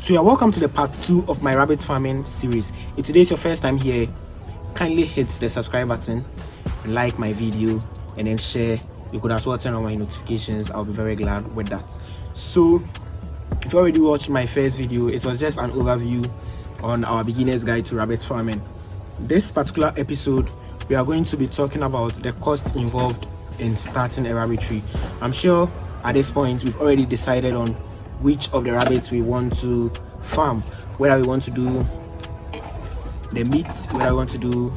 So you're welcome to the part 2 of my rabbit farming series. If today is your first time here, kindly hit the subscribe button, like my video, and then share. You could as well turn on my notifications. I'll be very glad with that. So if you already watched my first video, it was just an overview on our beginner's guide to rabbit farming. This particular episode, we are going to be talking about the cost involved in starting a rabbitry. I'm sure at this point we've already decided on which of the rabbits we want to farm, whether we want to do the meat, whether we want to do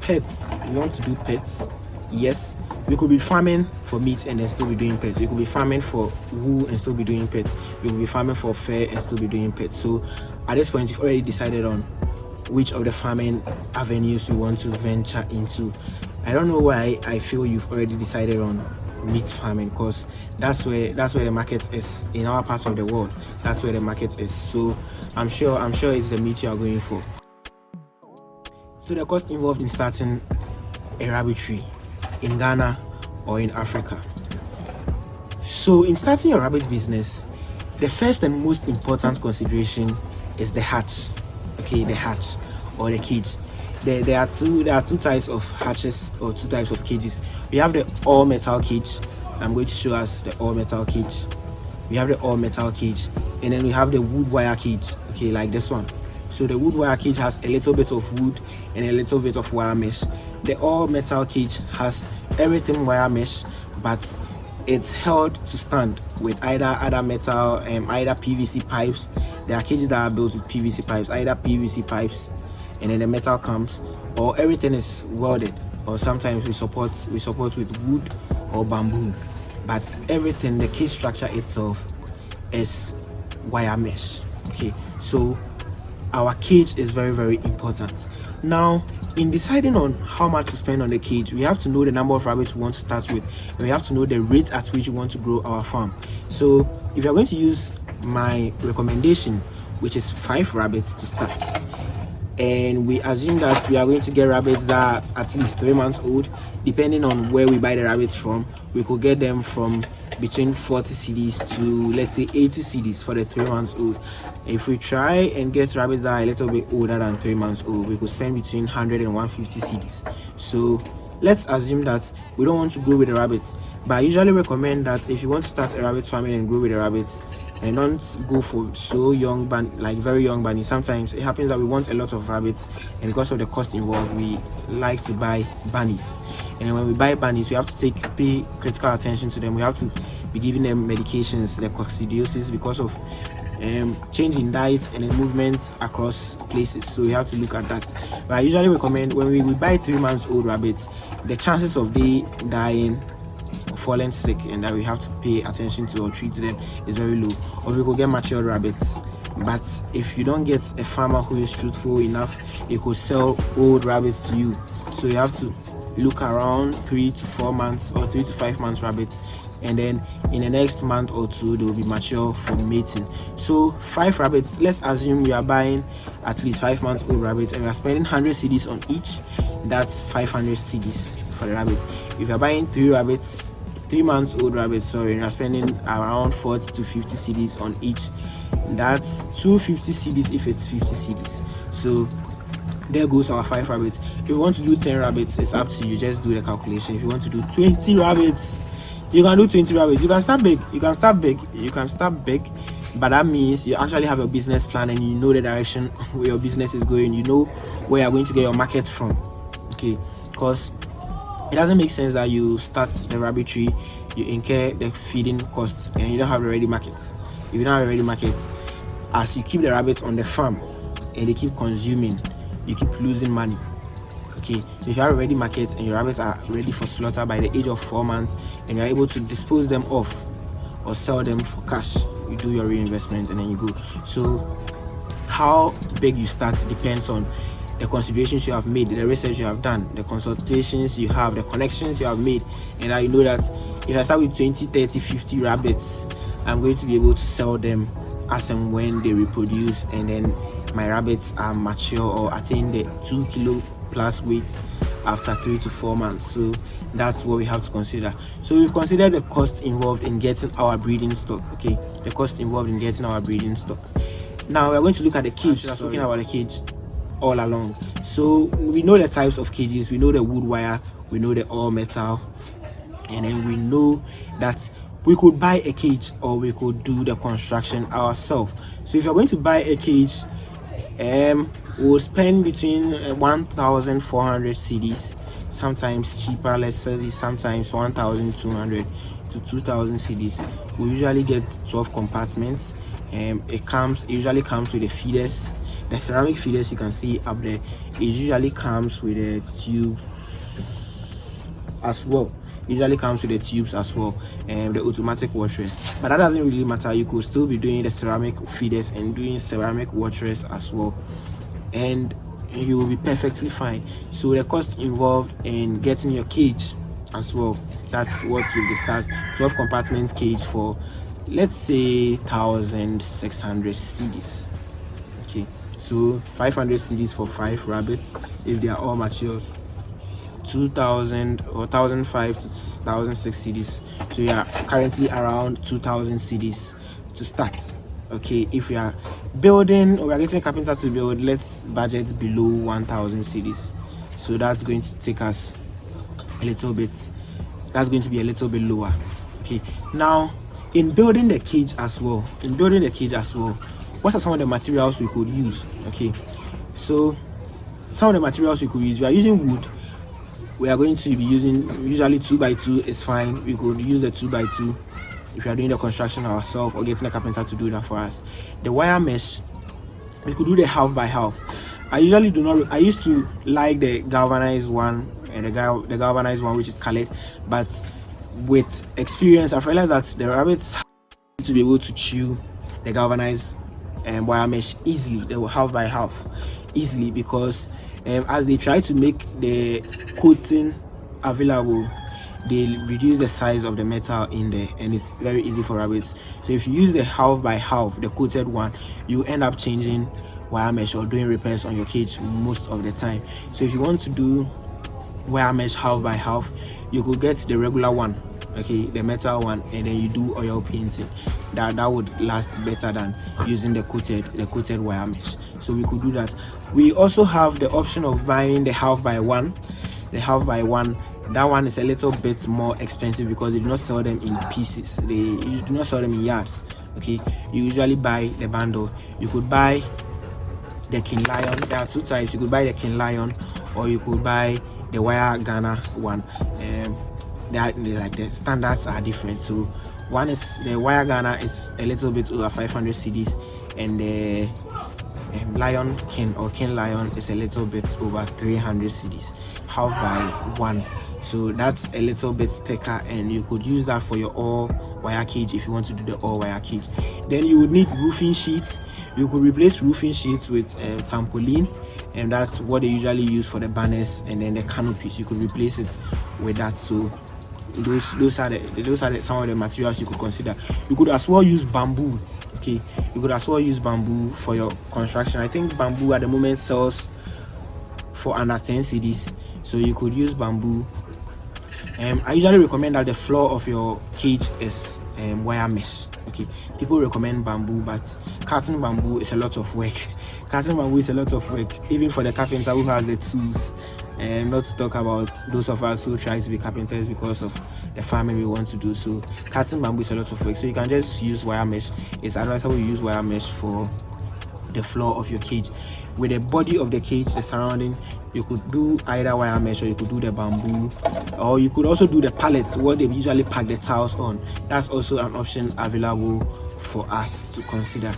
pets. We want to do pets. Yes, we could be farming for meat and then still be doing pets. We could be farming for wool and still be doing pets. We could be farming for fur and still be doing pets. So at this point, we've already decided on which of the farming avenues we want to venture into. I don't know why I feel you've already decided on meat farming, because that's where the market is in our part of the world. That's where the market is. So I'm sure it's the meat you are going for. So the cost involved in starting a rabbitry in Ghana or in Africa. So in starting your rabbit business, the first and most important consideration is the hatch. Okay, the hatch or the cage. There are two types of hatches or two types of cages. We have the all metal cage. I'm going to show us the all metal cage. We have the all metal cage, and then we have the wood wire cage. Okay, like this one. So the wood wire cage has a little bit of wood and a little bit of wire mesh. The all metal cage has everything wire mesh, but it's held to stand with either other metal, either PVC pipes. There are cages that are built with PVC pipes, either PVC pipes, and then the metal comes, or everything is welded, or sometimes we support with wood or bamboo. But everything, the cage structure itself is wire mesh. Okay, so our cage is very, very important. Now, in deciding on how much to spend on the cage, we have to know the number of rabbits we want to start with, and we have to know the rate at which we want to grow our farm. So if you're going to use my recommendation, which is 5 rabbits to start, and we assume that we are going to get rabbits that are at least 3 months old, depending on where we buy the rabbits from, we could get them from between 40 cedis to, let's say, 80 cedis for the 3 months old. If we try and get rabbits that are a little bit older than 3 months old, we could spend between 100 and 150 cedis. So let's assume that we don't want to grow with the rabbits, but I usually recommend that if you want to start a rabbit farming and grow with the rabbits, and don't go for so young, like very young bunnies. Sometimes it happens that we want a lot of rabbits, and because of the cost involved, we like to buy bunnies. And when we buy bunnies, we have to pay critical attention to them. We have to be giving them medications, the coccidiosis, because of change in diet and in movement across places. So we have to look at that. But I usually recommend when we buy 3 months old rabbits, the chances of they dying, falling sick, and that we have to pay attention to or treat them is very low. Or we could get matured rabbits. But if you don't get a farmer who is truthful enough, he could sell old rabbits to you. So you have to look around 3 to 4 months or 3 to 5 months rabbits, and then in the next month or two they will be mature for mating. So 5 rabbits, let's assume we are buying at least 5 months old rabbits, and we are spending 100 cedis on each. That's 500 cedis for the rabbits. If you are buying 3 months old rabbits, sorry, you are spending around 40 to 50 cedis on each. That's 250 cedis if it's 50 cedis. So there goes our 5 rabbits. If you want to do 10 rabbits, it's up to you. Just do the calculation. If you want to do 20 rabbits, you can do 20 rabbits. You can start big, but that means you actually have a business plan and you know the direction where your business is going. You know where you're going to get your market from. Okay, because it doesn't make sense that you start the rabbitry, you incur the feeding costs, and you don't have a ready market. If you don't have a ready market, as you keep the rabbits on the farm and they keep consuming, you keep losing money. Okay, if you have a ready market and your rabbits are ready for slaughter by the age of 4 months, and you're able to dispose them off or sell them for cash, you do your reinvestment and then you go. So how big you start depends on the considerations you have made, the research you have done, the consultations you have, the connections you have made, and now you know that if I start with 20, 30, 50 rabbits, I'm going to be able to sell them as and when they reproduce, and then my rabbits are mature or attain the 2 kilo plus weight after 3 to 4 months. So that's what we have to consider. So we've considered the cost involved in getting our breeding stock. Okay, the cost involved in getting our breeding stock. Now we're going to look at the cage. That's talking about the cage all along. So we know the types of cages, we know the wood wire, we know the all metal, and then we know that we could buy a cage or we could do the construction ourselves. So if you're going to buy a cage, we'll spend between 1,400 cedis, sometimes cheaper, let's say sometimes 1,200 to 2,000 cedis. We usually get 12 compartments. It usually comes with the feeders, the ceramic feeders you can see up there. It usually comes with a tube as well. Usually comes with the tubes as well, and the automatic waters. But that doesn't really matter. You could still be doing the ceramic feeders and doing ceramic waters as well, and you will be perfectly fine. So the cost involved in getting your cage as well, that's what we discussed. 12 compartments cage for, let's say, 1,600 cedis. Okay, so 500 cedis for 5 rabbits if they are all mature. 2,000 or 1,500 to 1,006 cedis. So we are currently around 2,000 cedis to start. Okay, if we are building or we are getting a carpenter to build, let's budget below 1,000 cedis. So that's going to take us a little bit, that's going to be a little bit lower. Okay, now in building the cage as well, what are some of the materials we could use? Okay, so some of the materials we could use, we are using wood. We are going to be using usually 2x2 is fine. We could use the 2x2 if we are doing the construction ourselves or getting a carpenter to do that for us. The wire mesh, we could do the half by half. I usually do not. I used to like the galvanized one and the galvanized one which is colored, but with experience I've realized that the rabbits have to be able to chew the galvanized wire mesh easily. They will half by half easily because as they try to make the coating available, they reduce the size of the metal in there, and it's very easy for rabbits. So if you use the half by half, the coated one, you end up changing wire mesh or doing repairs on your cage most of the time. So if you want to do wire mesh half by half, you could get the regular one, okay, the metal one, and then you do oil painting. That would last better than using the coated wire mesh. So we could do that. We also have the option of buying the half by one. That one is a little bit more expensive because they do not sell them in pieces. They do not sell them in yards. Okay, you usually buy the bundle. You could buy the King Lion. There are two types. You could buy the King Lion, or you could buy the wire Ghana one. The standards are different. So one is the wire Ghana is a little bit over 500 cedis, and the Lion King or King Lion is a little bit over 300 cedis, half by one. So that's a little bit thicker, and you could use that for your all wire cage if you want to do the all wire cage. Then you would need roofing sheets. You could replace roofing sheets with trampoline, and that's what they usually use for the banners and then the canopies. You could replace it with that. So those are some of the materials you could consider. You could as well use bamboo. Okay, you could as well use bamboo for your construction. I think bamboo at the moment sells for under 10 cedis, so you could use bamboo. I usually recommend that the floor of your cage is wire mesh. Okay, people recommend bamboo, but cutting bamboo is a lot of work. Even for the carpenter who has the tools, and not to talk about those of us who try to be carpenters because of the farming we want to do. So cutting bamboo is a lot of work, so you can just use wire mesh. It's advisable you use wire mesh for the floor of your cage. With the body of the cage, the surrounding, you could do either wire mesh, or you could do the bamboo, or you could also do the pallets, what they usually pack the tiles on. That's also an option available for us to consider.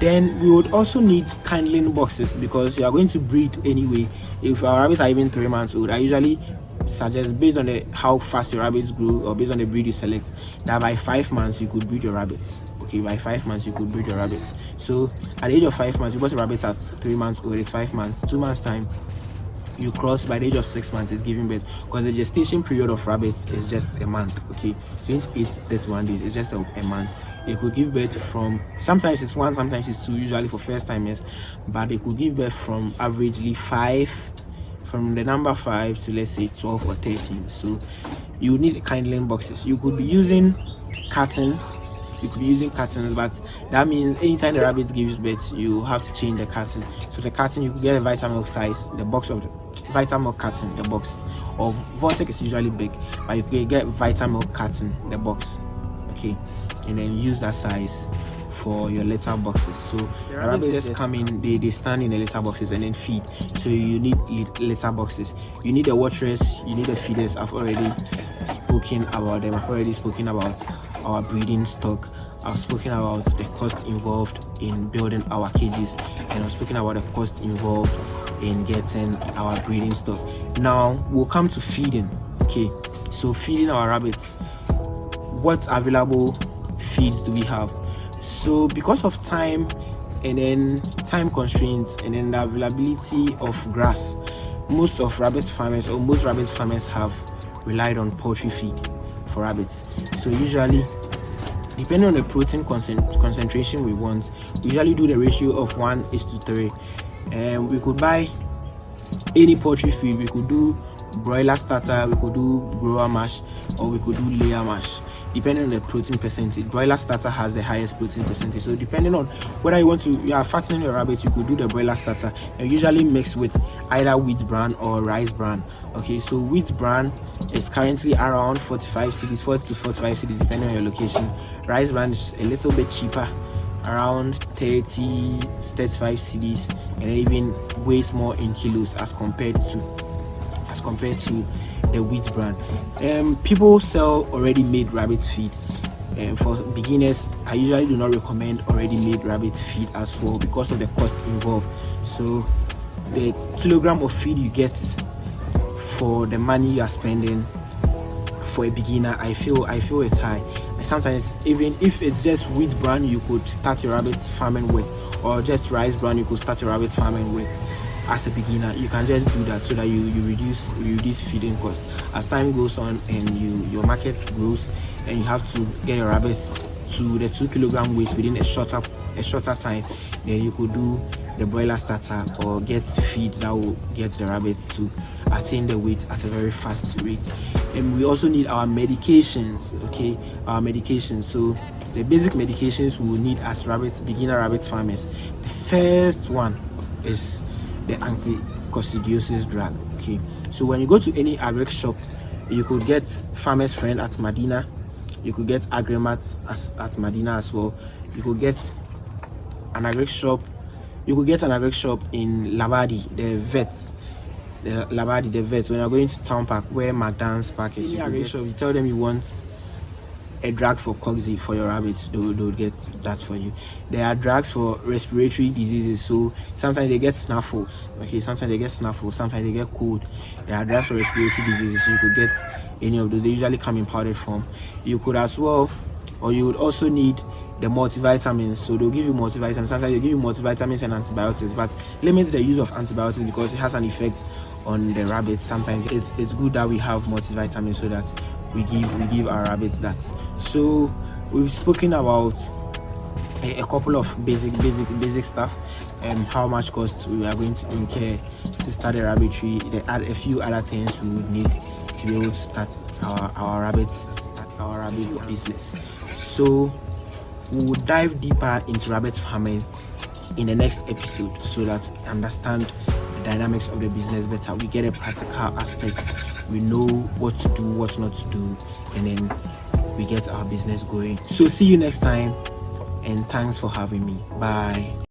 Then we would also need kindling boxes because you are going to breed anyway. If our rabbits are even 3 months old, I usually suggest, based on how fast your rabbits grow or based on the breed you select, that by 5 months you could breed your rabbits. Okay, by 5 months you could breed your rabbits. So at the age of 5 months, because the rabbits at 3 months old, it's 5 months. 2 months time you cross. By the age of 6 months it's giving birth, because the gestation period of rabbits is just a month. Okay, 28 31 days, it's just a month. They could give birth from, sometimes it's 1, sometimes it's 2, usually for first timers, but they could give birth from averagely 5 from the number 5 to let's say 12 or 13. So you need kindling boxes. You could be using cartons. But that means anytime the rabbit gives birth, you have to change the carton. So the carton, you could get a Vitamilk size, the box of the Vitamilk carton, the box of Vortex is usually big, but you could get Vitamilk carton, the box, okay, and then use that size for your litter boxes. So the rabbits just come in, they stand in the litter boxes and then feed. So you need litter boxes, you need the watchers, you need the feeders. I've already spoken about them. I've already spoken about our breeding stock. I've spoken about the cost involved in building our cages, and I've spoken about the cost involved in getting our breeding stock. Now we'll come to feeding. Okay, so feeding our rabbits, what available feeds do we have? So because of time and then time constraints and then the availability of grass, most rabbit farmers have relied on poultry feed for rabbits. So usually, depending on the protein concentration we want, we usually do the ratio of 1:3, and we could buy any poultry feed. We could do broiler starter, we could do grower mash, or we could do layer mash, depending on the protein percentage. Broiler starter has the highest protein percentage, so depending on whether you are fattening your rabbits, you could do the broiler starter, and usually mix with either wheat bran or rice bran. Okay, so wheat bran is currently around 45 cedis, 40 to 45 cedis depending on your location. Rice bran is a little bit cheaper, around 30 to 35 cedis, and it even weighs more in kilos as compared to the wheat bran. People sell already made rabbit feed. For beginners, I usually do not recommend already made rabbit feed as well because of the cost involved. So the kilogram of feed you get for the money you are spending for a beginner, I feel it's high. And sometimes even if it's just wheat bran you could start your rabbit farming with, or just rice bran you could start your rabbit farming with as a beginner, you can just do that so that you reduce feeding cost. As time goes on and your market grows and you have to get your rabbits to the 2 kilogram weight within a shorter time, then you could do the broiler starter or get feed that will get the rabbits to attain the weight at a very fast rate. And we also need our medications. Okay, our medications. So the basic medications we will need as beginner rabbit farmers. The first one is the anti-coccidiosis drug. Okay, so when you go to any agric shop, you could get Farmer's Friend at Medina, you could get Agrimat at Medina as well. You could get an agric shop in Labadi, the vet. When you're going to Town Park where McDonald's Park is, you tell them you want a drug for cocci for your rabbits, they'll get that for you. There are drugs for respiratory diseases, so sometimes they get snuffles. Okay, sometimes they get cold. There are drugs for respiratory diseases, so you could get any of those. They usually come in powdered form. You could as well, or you would also need the multivitamins. So they'll give you multivitamins. Sometimes they give you multivitamins and antibiotics, but limit the use of antibiotics because it has an effect on the rabbits. Sometimes it's good that we have multivitamins so that we give our rabbits that. So we've spoken about a couple of basic stuff and how much cost we are going to incur to start a rabbitry. There are a few other things we would need to be able to start our rabbit business. So we will dive deeper into rabbit farming in the next episode so that we understand the dynamics of the business better. We get a practical aspect, we know what to do, what not to do, and then we get our business going. So see you next time, and thanks for having me. Bye.